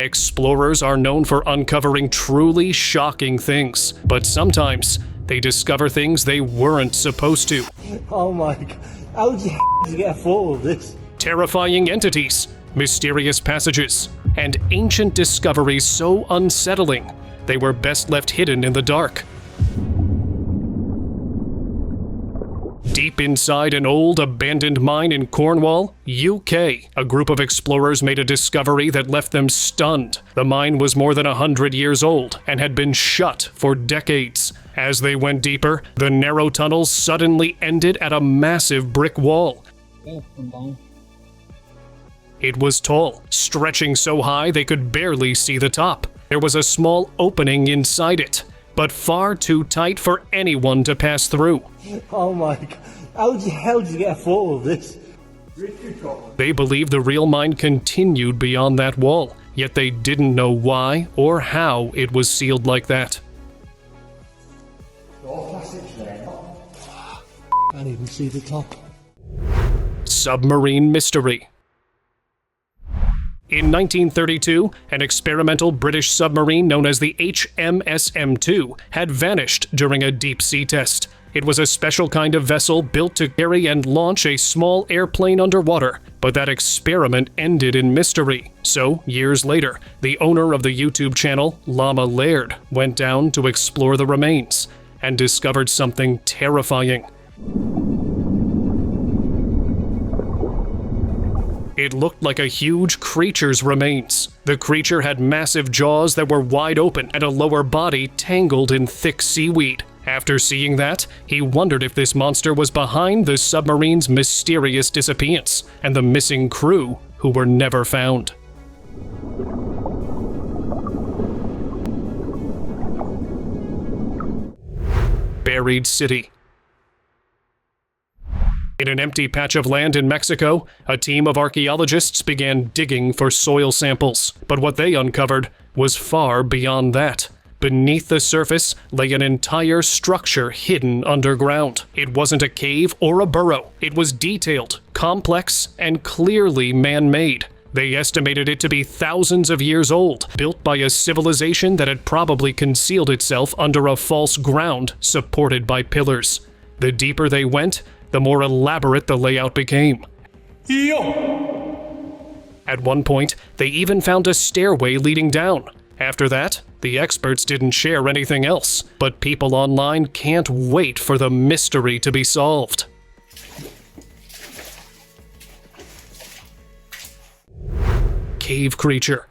Explorers are known for uncovering truly shocking things, but sometimes they discover things they weren't supposed to. Oh my god, how did you get a photo of this? Terrifying entities, mysterious passages, and ancient discoveries so unsettling they were best left hidden in the dark. Deep inside an old abandoned mine in Cornwall, UK, a group of explorers made a discovery that left them stunned. The mine was more than 100 years old and had been shut for decades. As they went deeper, the narrow tunnels suddenly ended at a massive brick wall. It was tall, stretching so high they could barely see the top. There was a small opening inside it, but far too tight for anyone to pass through. Oh my god, how the hell did you get a photo of this? They believed the real mine continued beyond that wall, yet they didn't know why or how it was sealed like that. Can't even see the top. Submarine mystery. In 1932, an experimental British submarine known as the HMS M2 had vanished during a deep-sea test. It was a special kind of vessel built to carry and launch a small airplane underwater, but that experiment ended in mystery. So, years later, the owner of the YouTube channel, Llama Laird, went down to explore the remains and discovered something terrifying. It looked like a huge creature's remains. The creature had massive jaws that were wide open and a lower body tangled in thick seaweed. After seeing that, he wondered if this monster was behind the submarine's mysterious disappearance and the missing crew who were never found. Buried city. In an empty patch of land in Mexico, a team of archaeologists began digging for soil samples. But what they uncovered was far beyond that. Beneath the surface lay an entire structure hidden underground. It wasn't a cave or a burrow. It was detailed, complex, and clearly man-made. They estimated it to be thousands of years old, built by a civilization that had probably concealed itself under a false ground supported by pillars. The deeper they went, the more elaborate the layout became. At one point, they even found a stairway leading down. After that, the experts didn't share anything else, but people online can't wait for the mystery to be solved. Cave creature.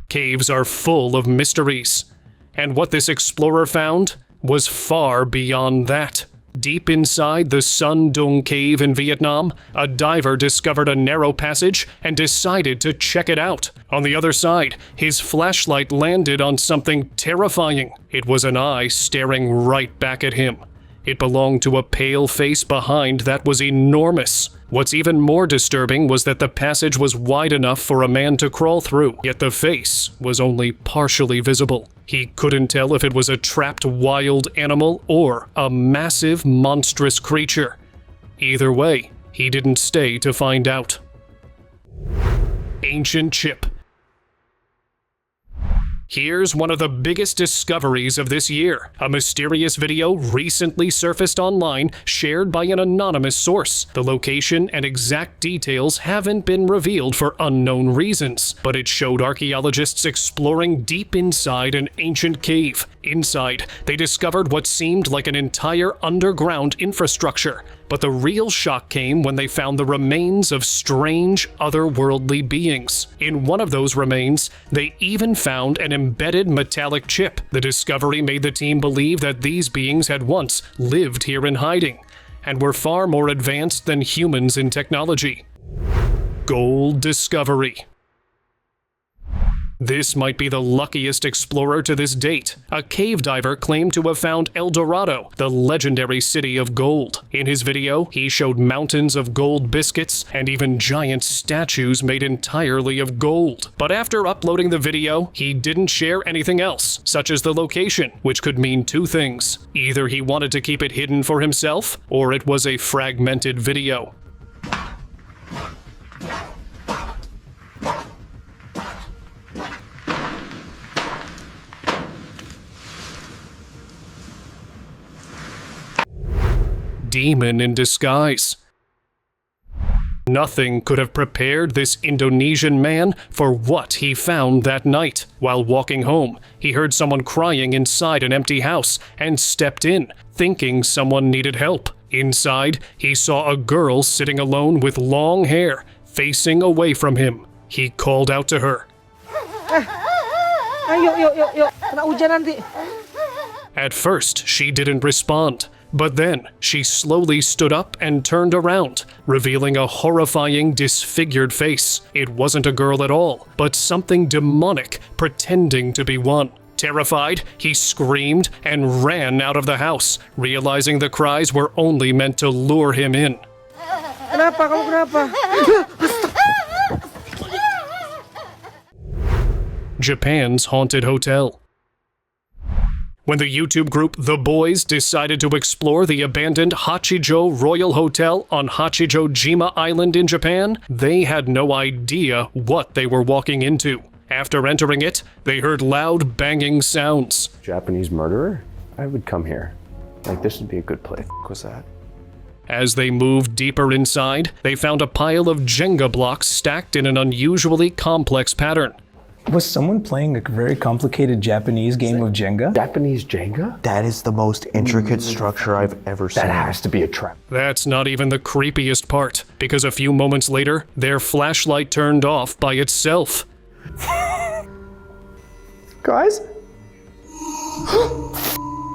Caves are full of mysteries, and what this explorer found was far beyond that. Deep inside the Sun Dung cave in Vietnam, a diver discovered a narrow passage and decided to check it out. On the other side, his flashlight landed on something terrifying. It was an eye staring right back at him. It belonged to a pale face behind that was enormous. What's even more disturbing was that the passage was wide enough for a man to crawl through, yet the face was only partially visible. He couldn't tell if it was a trapped wild animal or a massive, monstrous creature. Either way, he didn't stay to find out. Ancient chip. Here's one of the biggest discoveries of this year. A mysterious video recently surfaced online, shared by an anonymous source. The location and exact details haven't been revealed for unknown reasons, but it showed archaeologists exploring deep inside an ancient cave. Inside, they discovered what seemed like an entire underground infrastructure. But the real shock came when they found the remains of strange, otherworldly beings. In one of those remains, they even found an embedded metallic chip. The discovery made the team believe that these beings had once lived here in hiding, and were far more advanced than humans in technology. Gold discovery. This might be the luckiest explorer to this date. A cave diver claimed to have found El Dorado, the legendary city of gold. In his video, he showed mountains of gold biscuits and even giant statues made entirely of gold. But after uploading the video, he didn't share anything else, such as the location, which could mean two things. Either he wanted to keep it hidden for himself, or it was a fragmented video. demon in disguise. Nothing could have prepared this Indonesian man for what he found that night. While walking home, he heard someone crying inside an empty house and stepped in, thinking someone needed help. Inside, he saw a girl sitting alone with long hair, facing away from him. He called out to her. Yuk. Kena hujan nanti. At first, she didn't respond. But then, she slowly stood up and turned around, revealing a horrifying, disfigured face. It wasn't a girl at all, but something demonic pretending to be one. Terrified, he screamed and ran out of the house, realizing the cries were only meant to lure him in. Kenapa? Kamu kenapa? Japan's haunted hotel. When the YouTube group The Boys decided to explore the abandoned Hachijo Royal Hotel on Hachijojima Island in Japan, they had no idea what they were walking into. After entering it, they heard loud banging sounds. Japanese murderer? I would come here. Like, this would be a good place. What was that? As they moved deeper inside, they found a pile of Jenga blocks stacked in an unusually complex pattern. Was someone playing a very complicated Japanese game of Jenga? Japanese Jenga? That is the most intricate structure I've ever seen. That has to be a trap. That's not even the creepiest part, because a few moments later, their flashlight turned off by itself. Guys?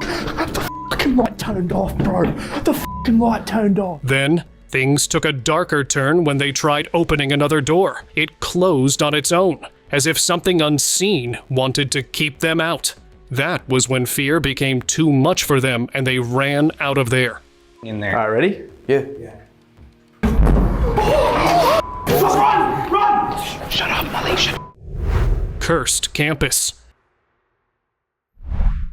The fucking light turned off, bro. The fucking light turned off. Then, things took a darker turn when they tried opening another door. It closed on its own, as if something unseen wanted to keep them out. That was when fear became too much for them and they ran out of there. In there. All right, ready? Yeah. Run! Shut up, Malaysia. Cursed campus.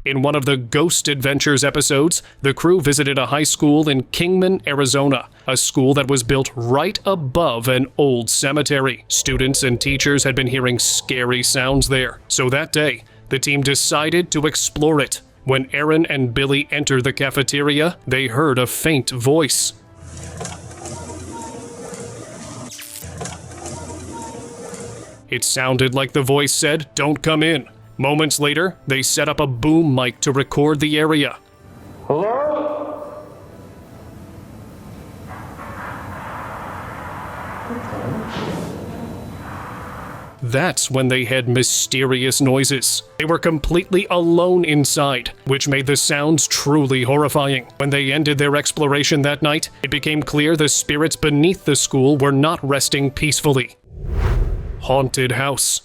In one of the Ghost Adventures episodes, the crew visited a high school in Kingman, Arizona, a school that was built right above an old cemetery. Students and teachers had been hearing scary sounds there, so that day, the team decided to explore it. When Aaron and Billy entered the cafeteria, they heard a faint voice. It sounded like the voice said, "Don't come in." Moments later, they set up a boom mic to record the area. Hello? That's when they had mysterious noises. They were completely alone inside, which made the sounds truly horrifying. When they ended their exploration that night, it became clear the spirits beneath the school were not resting peacefully. Haunted house.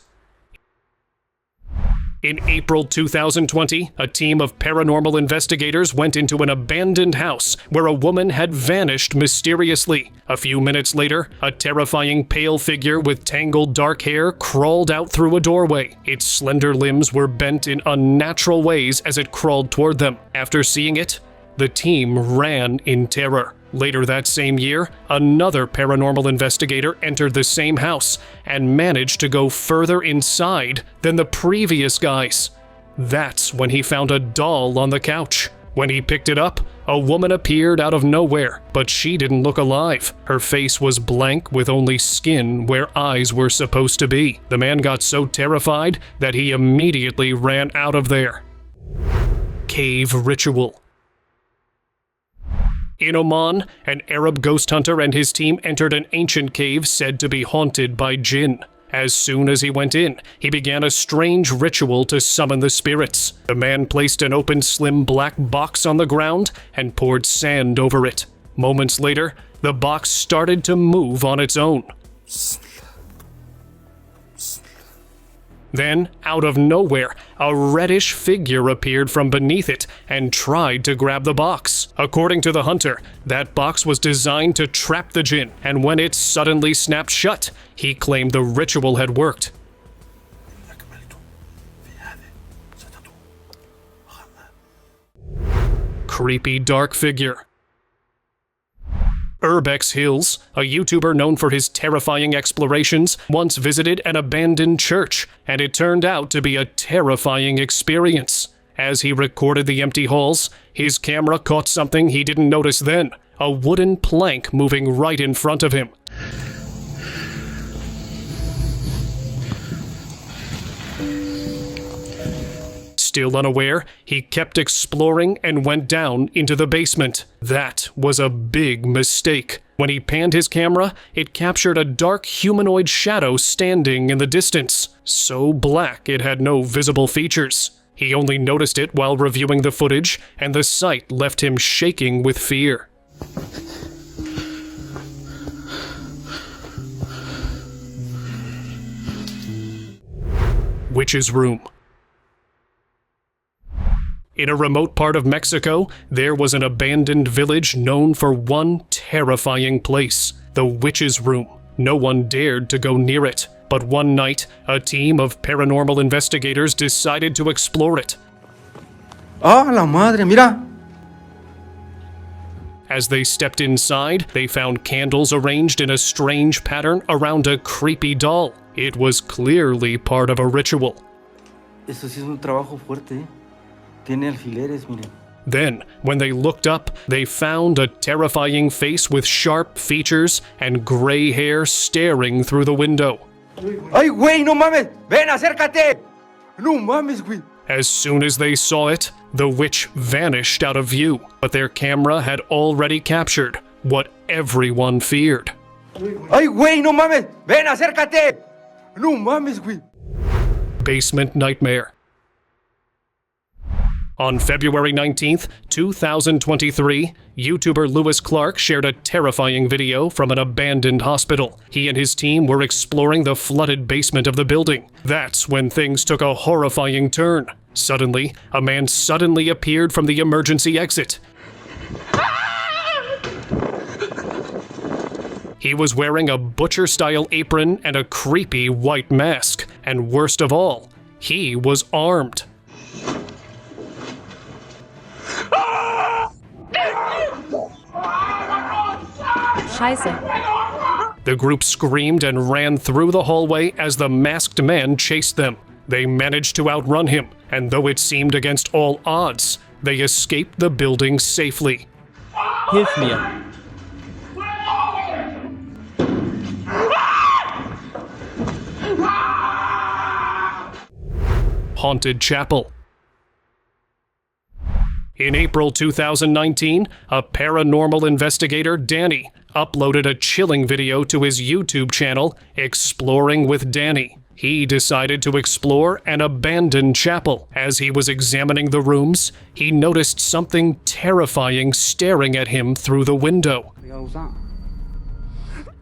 In April 2020, a team of paranormal investigators went into an abandoned house where a woman had vanished mysteriously. A few minutes later, a terrifying pale figure with tangled dark hair crawled out through a doorway. Its slender limbs were bent in unnatural ways as it crawled toward them. After seeing it, the team ran in terror. Later that same year, another paranormal investigator entered the same house and managed to go further inside than the previous guys. That's when he found a doll on the couch. When he picked it up, a woman appeared out of nowhere, but she didn't look alive. Her face was blank with only skin where eyes were supposed to be. The man got so terrified that he immediately ran out of there. Cave ritual. In Oman, an Arab ghost hunter and his team entered an ancient cave said to be haunted by djinn. As soon as he went in, he began a strange ritual to summon the spirits. The man placed an open, slim black box on the ground and poured sand over it. Moments later, the box started to move on its own. Then, out of nowhere, a reddish figure appeared from beneath it and tried to grab the box. According to the hunter, that box was designed to trap the djinn, and when it suddenly snapped shut, he claimed the ritual had worked. Creepy dark figure. Urbex Hills, a YouTuber known for his terrifying explorations, once visited an abandoned church, and it turned out to be a terrifying experience. As he recorded the empty halls, his camera caught something he didn't notice then, a wooden plank moving right in front of him. Still unaware, he kept exploring and went down into the basement. That was a big mistake. When he panned his camera, it captured a dark humanoid shadow standing in the distance, so black it had no visible features. He only noticed it while reviewing the footage, and the sight left him shaking with fear. Witch's Room. In a remote part of Mexico, there was an abandoned village known for one terrifying place, the Witch's Room. No one dared to go near it, but one night, a team of paranormal investigators decided to explore it. ¡Ah, la madre, mira! As they stepped inside, they found candles arranged in a strange pattern around a creepy doll. It was clearly part of a ritual. Eso sí es un trabajo fuerte, ¿eh? Tiene alfileres, miren. Then, when they looked up, they found a terrifying face with sharp features and gray hair staring through the window. ¡Ay, güey, no mames! ¡Ven, acércate! ¡No mames, güey! As soon as they saw it, the witch vanished out of view, but their camera had already captured what everyone feared. ¡Ay, güey, no mames! ¡Ven, acércate! ¡No mames, güey! Basement Nightmare. On February 19th, 2023, YouTuber Lewis Clark shared a terrifying video from an abandoned hospital. He and his team were exploring the flooded basement of the building. That's when things took a horrifying turn. Suddenly, a man suddenly appeared from the emergency exit. He was wearing a butcher-style apron and a creepy white mask. And worst of all, he was armed. Scheiße. The group screamed and ran through the hallway as the masked man chased them. They managed to outrun him, and though it seemed against all odds, they escaped the building safely. Hilf mir. Haunted Chapel. In April 2019, a paranormal investigator, Danny, uploaded a chilling video to his YouTube channel, Exploring with Danny. He decided to explore an abandoned chapel. As he was examining the rooms, he noticed something terrifying staring at him through the window.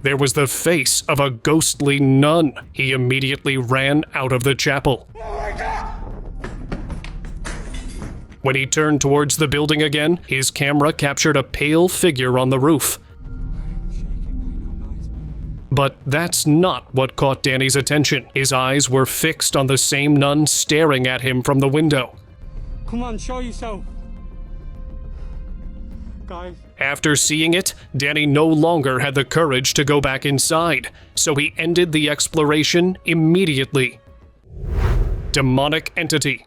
There was the face of a ghostly nun. He immediately ran out of the chapel. When he turned towards the building again, his camera captured a pale figure on the roof. But that's not what caught Danny's attention. His eyes were fixed on the same nun staring at him from the window. Come on, show yourself. Guys. After seeing it, Danny no longer had the courage to go back inside, so he ended the exploration immediately. Demonic entity.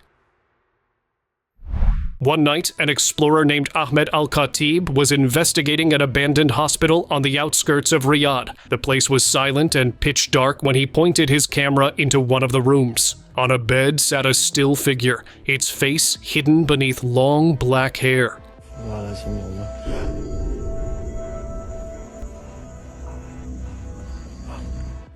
One night, an explorer named Ahmed Al-Khatib was investigating an abandoned hospital on the outskirts of Riyadh. The place was silent and pitch dark when he pointed his camera into one of the rooms. On a bed sat a still figure, its face hidden beneath long black hair.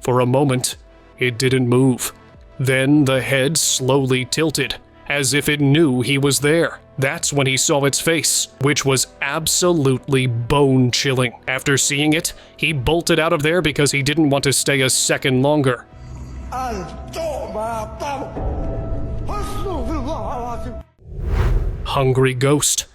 For a moment, it didn't move. Then the head slowly tilted, as if it knew he was there. That's when he saw its face, which was absolutely bone-chilling. After seeing it, he bolted out of there because he didn't want to stay a second longer. Hungry Ghost.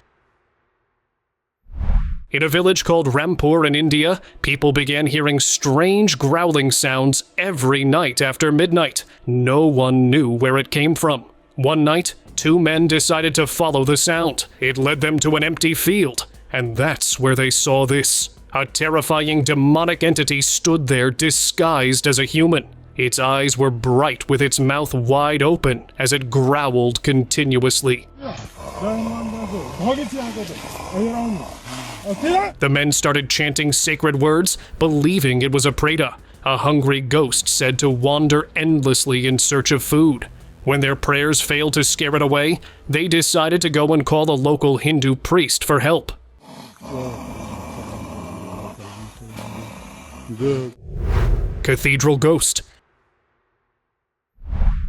In a village called Rampur in India, people began hearing strange growling sounds every night after midnight. No one knew where it came from. One night, two men decided to follow the sound. It led them to an empty field, and that's where they saw this. A terrifying demonic entity stood there disguised as a human. Its eyes were bright with its mouth wide open as it growled continuously. The men started chanting sacred words, believing it was a preta, a hungry ghost said to wander endlessly in search of food. When their prayers failed to scare it away, they decided to go and call a local Hindu priest for help. Cathedral ghost.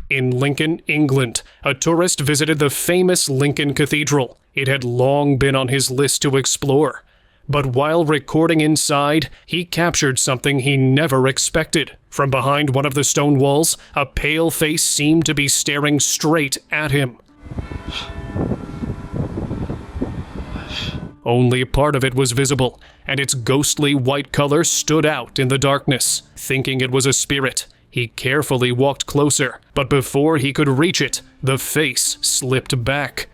In Lincoln, England, a tourist visited the famous Lincoln Cathedral. It had long been on his list to explore. But while recording inside, he captured something he never expected. From behind one of the stone walls, a pale face seemed to be staring straight at him. Only part of it was visible, and its ghostly white color stood out in the darkness. Thinking it was a spirit, he carefully walked closer, but before he could reach it, the face slipped back.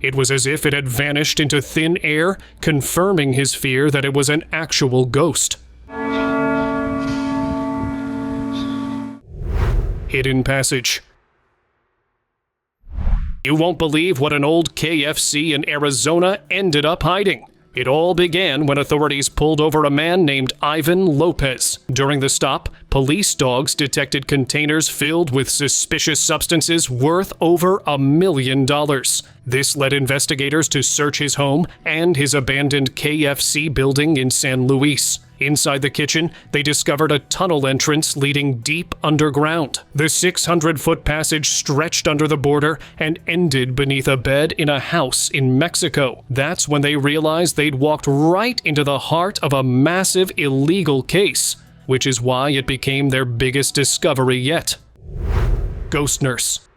It was as if it had vanished into thin air, confirming his fear that it was an actual ghost. Hidden passage. You won't believe what an old KFC in Arizona ended up hiding. It all began when authorities pulled over a man named Ivan Lopez. During the stop, police dogs detected containers filled with suspicious substances worth over $1 million. This led investigators to search his home and his abandoned KFC building in San Luis. Inside the kitchen, they discovered a tunnel entrance leading deep underground. The 600-foot passage stretched under the border and ended beneath a bed in a house in Mexico. That's when they realized they'd walked right into the heart of a massive illegal case, which is why it became their biggest discovery yet. Ghost nurse.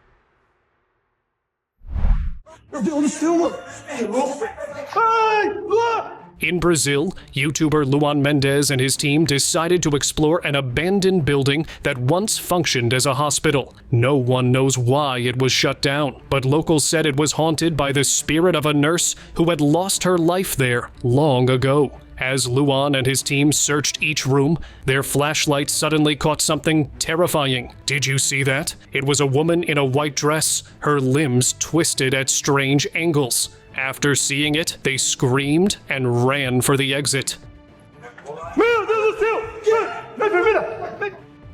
In Brazil, YouTuber Luan Mendez and his team decided to explore an abandoned building that once functioned as a hospital. No one knows why it was shut down, but locals said it was haunted by the spirit of a nurse who had lost her life there long ago. As Luan and his team searched each room, their flashlights suddenly caught something terrifying. Did you see that? It was a woman in a white dress, her limbs twisted at strange angles. After seeing it, they screamed and ran for the exit.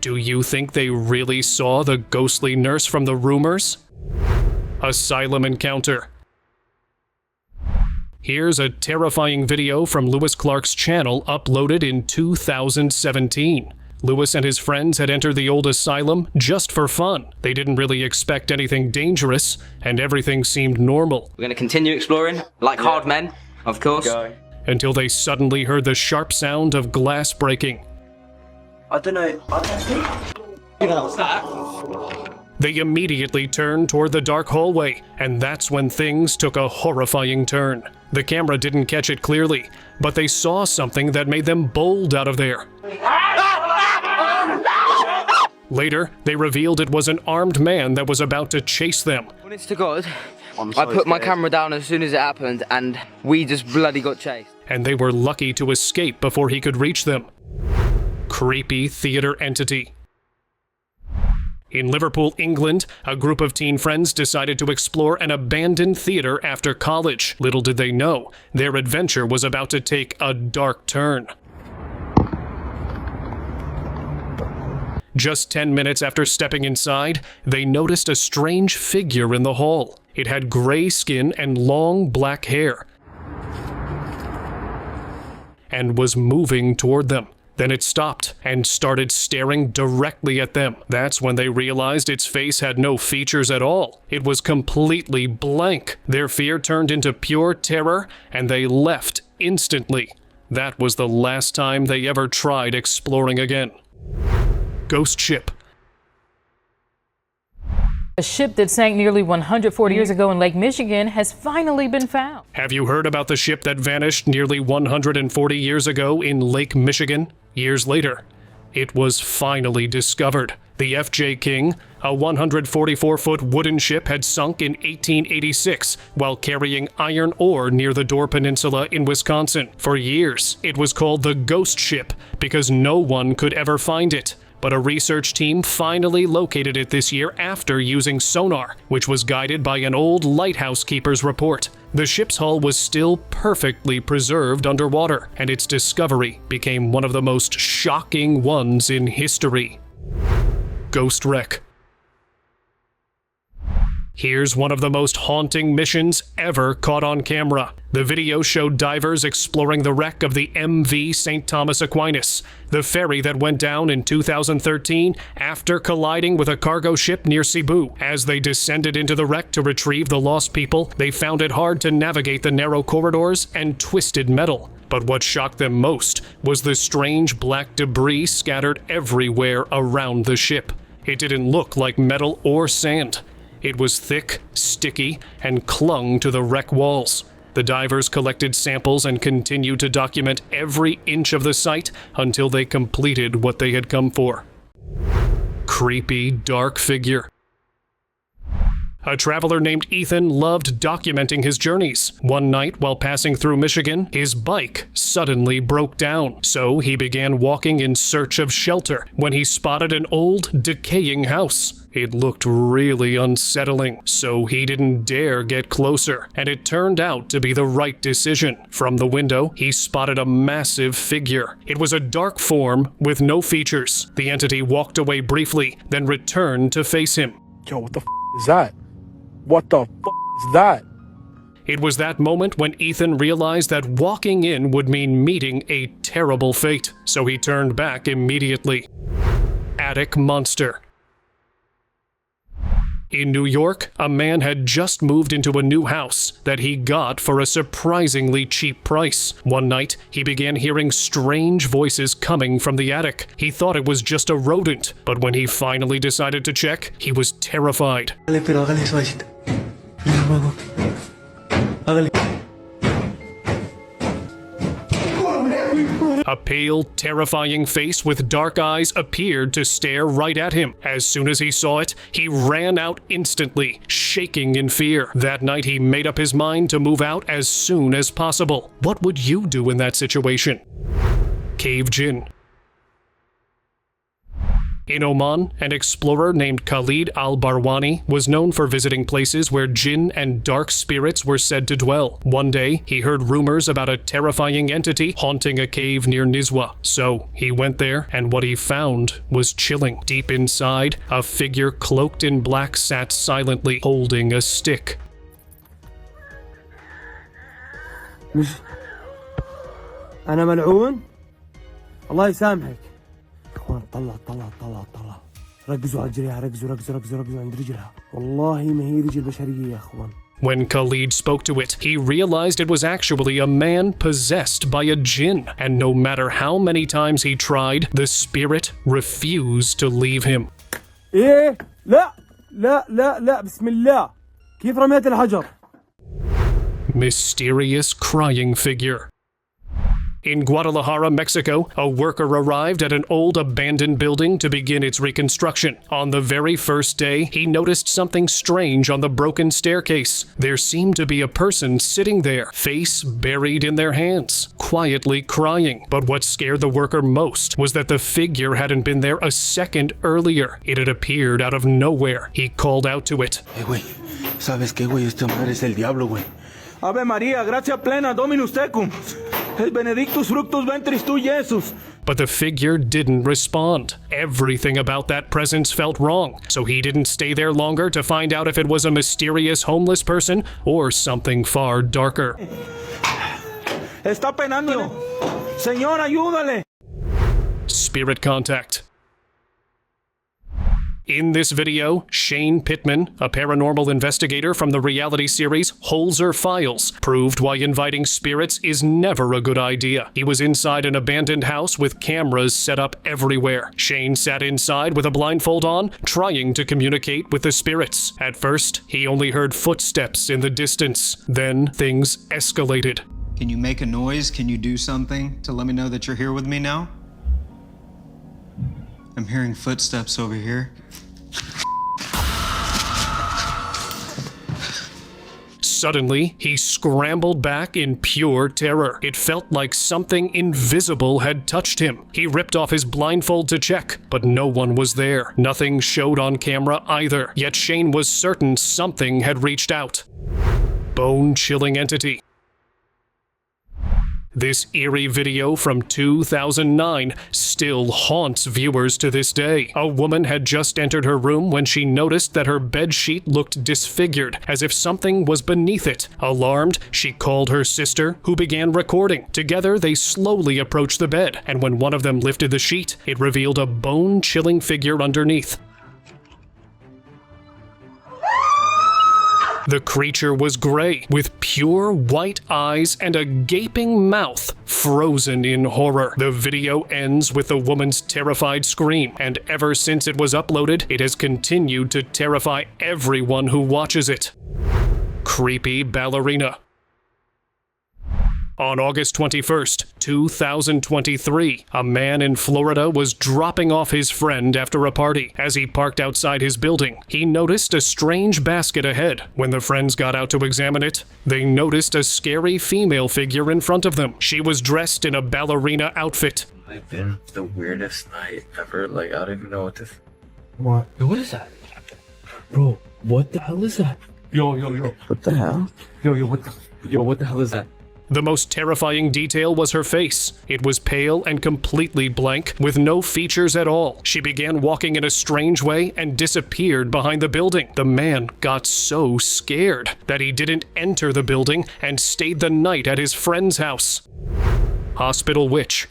Do you think they really saw the ghostly nurse from the rumors? Asylum encounter. Here's a terrifying video from Lewis Clark's channel uploaded in 2017. Lewis and his friends had entered the old asylum just for fun. They didn't really expect anything dangerous, and everything seemed normal. We're going to continue exploring, like hard men, of course. Until they suddenly heard the sharp sound of glass breaking. I don't know. What's that? They immediately turned toward the dark hallway, and that's when things took a horrifying turn. The camera didn't catch it clearly, but they saw something that made them bolt out of there. Later, they revealed it was an armed man that was about to chase them. Honest to God, I put my camera down as soon as it happened, and we just bloody got chased. And they were lucky to escape before he could reach them. Creepy theater entity. In Liverpool, England, a group of teen friends decided to explore an abandoned theater after college. Little did they know, their adventure was about to take a dark turn. Just 10 minutes after stepping inside, they noticed a strange figure in the hall. It had gray skin and long black hair, and was moving toward them. Then it stopped and started staring directly at them. That's when they realized its face had no features at all. It was completely blank. Their fear turned into pure terror, and they left instantly. That was the last time they ever tried exploring again. Ghost ship. A ship that sank nearly 140 years ago in Lake Michigan has finally been found. Have you heard about the ship that vanished nearly 140 years ago in Lake Michigan? Years later, it was finally discovered. The FJ King, a 144-foot wooden ship, had sunk in 1886 while carrying iron ore near the Door Peninsula in Wisconsin. For years, it was called the Ghost Ship because no one could ever find it. But a research team finally located it this year after using sonar, which was guided by an old lighthouse keeper's report. The ship's hull was still perfectly preserved underwater, and its discovery became one of the most shocking ones in history. Ghost wreck. Here's one of the most haunting missions ever caught on camera. The video showed divers exploring the wreck of the MV St. Thomas Aquinas, the ferry that went down in 2013 after colliding with a cargo ship near Cebu. As they descended into the wreck to retrieve the lost people, they found it hard to navigate the narrow corridors and twisted metal. But what shocked them most was the strange black debris scattered everywhere around the ship. It didn't look like metal or sand. It was thick, sticky, and clung to the wreck walls. The divers collected samples and continued to document every inch of the site until they completed what they had come for. Creepy, dark figure. A traveler named Ethan loved documenting his journeys. One night, while passing through Michigan, his bike suddenly broke down. So he began walking in search of shelter when he spotted an old, decaying house. It looked really unsettling, so he didn't dare get closer, and it turned out to be the right decision. From the window, he spotted a massive figure. It was a dark form with no features. The entity walked away briefly, then returned to face him. Yo, what the is that? What the is that? It was that moment when Ethan realized that walking in would mean meeting a terrible fate, so he turned back immediately. Attic monster. In New York, a man had just moved into a new house that he got for a surprisingly cheap price. One night, he began hearing strange voices coming from the attic. He thought it was just a rodent, but when he finally decided to check, he was terrified. A pale, terrifying face with dark eyes appeared to stare right at him. As soon as he saw it, he ran out instantly, shaking in fear. That night, he made up his mind to move out as soon as possible. What would you do in that situation? Cave djinn. In Oman, an explorer named Khalid al-Barwani was known for visiting places where jinn and dark spirits were said to dwell. One day, he heard rumors about a terrifying entity haunting a cave near Nizwa. So, he went there, and what he found was chilling. Deep inside, a figure cloaked in black sat silently, holding a stick. أنا ملعون الله يسامحك اخوان طلع ركزوا على رجليها ركزوا عند رجلها والله ما هي رجل بشرية يا اخوان. When Khalid spoke to it, he realized it was actually a man possessed by a jinn, and no matter how many times he tried, the spirit refused to leave him. إيه لا بسم الله كيف رميت الحجر. Mysterious crying figure. In Guadalajara, Mexico, a worker arrived at an old abandoned building to begin its reconstruction. On the very first day, he noticed something strange on the broken staircase. There seemed to be a person sitting there, face buried in their hands, quietly crying. But what scared the worker most was that the figure hadn't been there a second earlier. It had appeared out of nowhere. He called out to it. Hey, güey, ¿sabes qué, güey? Esta madre es el diablo, güey. Ave María, gracia plena, Dominus tecum. El benedictus fructus ventris tu, Jesus. But the figure didn't respond. Everything about that presence felt wrong, so he didn't stay there longer to find out if it was a mysterious homeless person or something far darker. Está penando. Señor, ayúdale. Spirit contact. In this video, Shane Pittman, a paranormal investigator from the reality series Holzer Files, proved why inviting spirits is never a good idea. He was inside an abandoned house with cameras set up everywhere. Shane sat inside with a blindfold on, trying to communicate with the spirits. At first, he only heard footsteps in the distance. Then, things escalated. Can you make a noise? Can you do something to let me know that you're here with me now? I'm hearing footsteps over here. Suddenly, he scrambled back in pure terror. It felt like something invisible had touched him. He ripped off his blindfold to check, but no one was there. Nothing showed on camera either, yet Shane was certain something had reached out. Bone-chilling entity. This eerie video from 2009 still haunts viewers to this day. A woman had just entered her room when she noticed that her bedsheet looked disfigured, as if something was beneath it. Alarmed, she called her sister, who began recording. Together, they slowly approached the bed, and when one of them lifted the sheet, it revealed a bone-chilling figure underneath. The creature was gray, with pure white eyes and a gaping mouth, frozen in horror. The video ends with the woman's terrified scream, and ever since it was uploaded, it has continued to terrify everyone who watches it. Creepy ballerina. On August 21st, 2023, a man in Florida was dropping off his friend after a party. As he parked outside his building, he noticed a strange basket ahead. When the friends got out to examine it, they noticed a scary female figure in front of them. She was dressed in a ballerina outfit. I've been the weirdest night ever. Like, I don't even know what this. What? Yo, what is that? Bro, what the hell is that? Yo. What the hell? Yo, what the hell is that? The most terrifying detail was her face. It was pale and completely blank, with no features at all. She began walking in a strange way and disappeared behind the building. The man got so scared that he didn't enter the building and stayed the night at his friend's house. Hospital witch.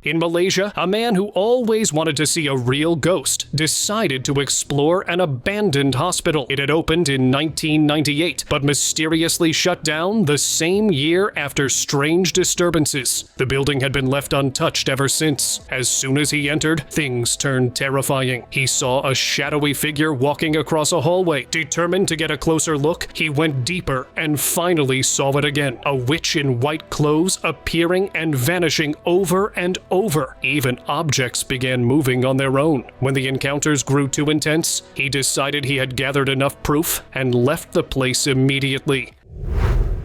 In Malaysia, a man who always wanted to see a real ghost decided to explore an abandoned hospital. It had opened in 1998, but mysteriously shut down the same year after strange disturbances. The building had been left untouched ever since. As soon as he entered, things turned terrifying. He saw a shadowy figure walking across a hallway. Determined to get a closer look, he went deeper and finally saw it again. A witch in white clothes appearing and vanishing over and over. Even objects began moving on their own. When the encounters grew too intense, he decided he had gathered enough proof and left the place immediately.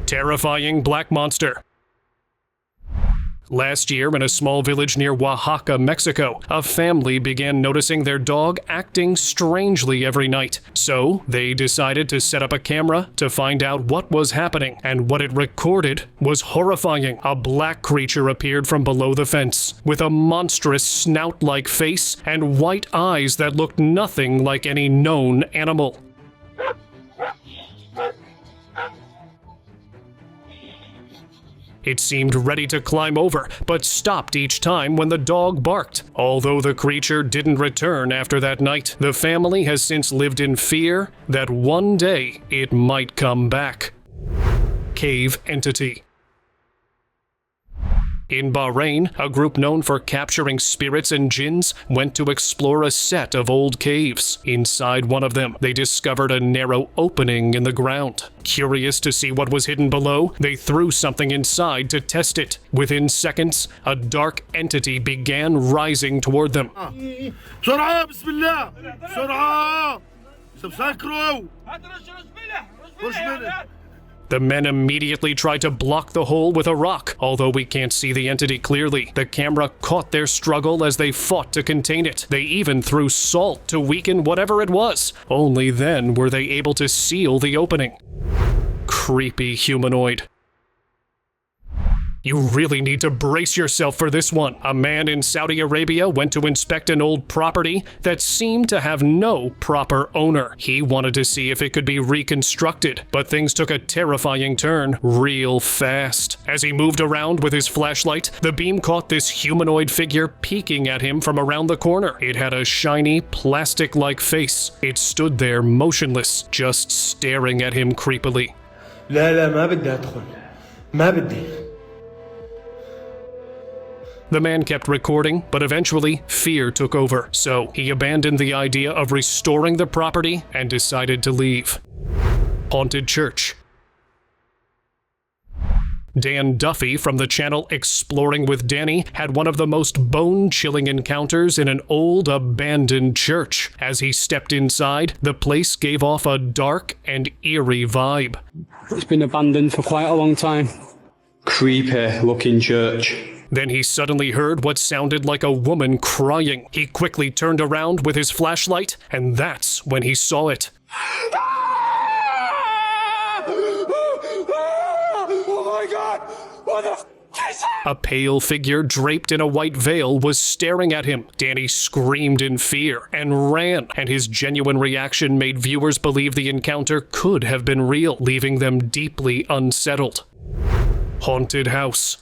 Terrifying black monster. Last year, in a small village near Oaxaca, Mexico, a family began noticing their dog acting strangely every night. So, they decided to set up a camera to find out what was happening, and what it recorded was horrifying. A black creature appeared from below the fence, with a monstrous snout-like face and white eyes that looked nothing like any known animal. It seemed ready to climb over, but stopped each time when the dog barked. Although the creature didn't return after that night, the family has since lived in fear that one day it might come back. Cave entity. In Bahrain, a group known for capturing spirits and jinns went to explore a set of old caves. Inside one of them, they discovered a narrow opening in the ground. Curious to see what was hidden below, they threw something inside to test it. Within seconds, a dark entity began rising toward them. The men immediately tried to block the hole with a rock. Although we can't see the entity clearly, the camera caught their struggle as they fought to contain it. They even threw salt to weaken whatever it was. Only then were they able to seal the opening. Creepy humanoid. You really need to brace yourself for this one. A man in Saudi Arabia went to inspect an old property that seemed to have no proper owner. He wanted to see if it could be reconstructed, but things took a terrifying turn real fast. As he moved around with his flashlight, the beam caught this humanoid figure peeking at him from around the corner. It had a shiny, plastic-like face. It stood there motionless, just staring at him creepily. لا ما بدي أدخل ما بدي. The man kept recording, but eventually fear took over, so he abandoned the idea of restoring the property and decided to leave. Haunted church. Dan Duffy from the channel Exploring with Danny had one of the most bone-chilling encounters in an old abandoned church. As he stepped inside, the place gave off a dark and eerie vibe. It's been abandoned for quite a long time. Creepy looking church. Then he suddenly heard what sounded like a woman crying. He quickly turned around with his flashlight, and that's when he saw it. Oh my God! What the f*** is that? A pale figure draped in a white veil was staring at him. Danny screamed in fear and ran, and his genuine reaction made viewers believe the encounter could have been real, leaving them deeply unsettled. Haunted house.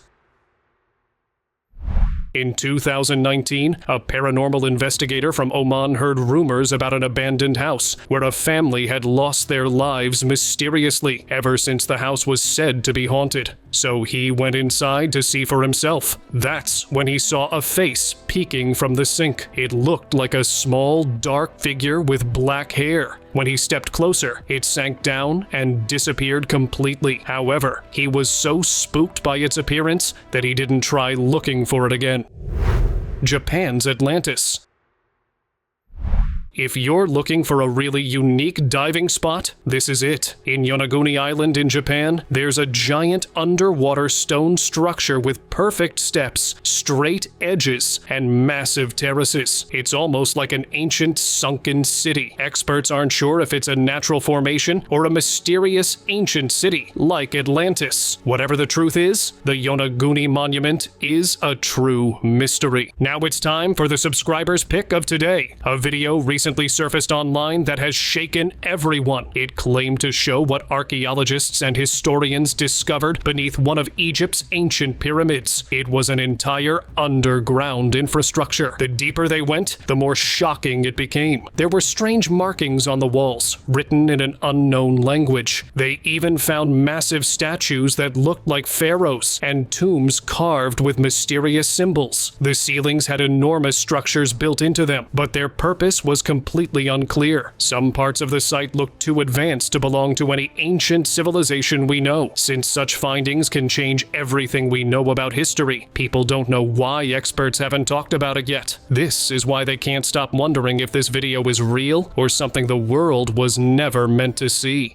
In 2019, a paranormal investigator from Oman heard rumors about an abandoned house where a family had lost their lives mysteriously ever since the house was said to be haunted. So he went inside to see for himself. That's when he saw a face peeking from the sink. It looked like a small, dark figure with black hair. When he stepped closer, it sank down and disappeared completely. However, he was so spooked by its appearance that he didn't try looking for it again. Japan's Atlantis. If you're looking for a really unique diving spot, this is it. In Yonaguni Island in Japan, there's a giant underwater stone structure with perfect steps, straight edges, and massive terraces. It's almost like an ancient sunken city. Experts aren't sure if it's a natural formation or a mysterious ancient city like Atlantis. Whatever the truth is, the Yonaguni Monument is a true mystery. Now it's time for the subscribers' pick of today, a video recently surfaced online that has shaken everyone. It claimed to show what archaeologists and historians discovered beneath one of Egypt's ancient pyramids. It was an entire underground infrastructure. The deeper they went, the more shocking it became. There were strange markings on the walls, written in an unknown language. They even found massive statues that looked like pharaohs and tombs carved with mysterious symbols. The ceilings had enormous structures built into them, but their purpose was completely unclear. Some parts of the site looked too advanced to belong to any ancient civilization we know. Since such findings can change everything we know about history, people don't know why experts haven't talked about it yet. This is why they can't stop wondering if this video is real or something the world was never meant to see.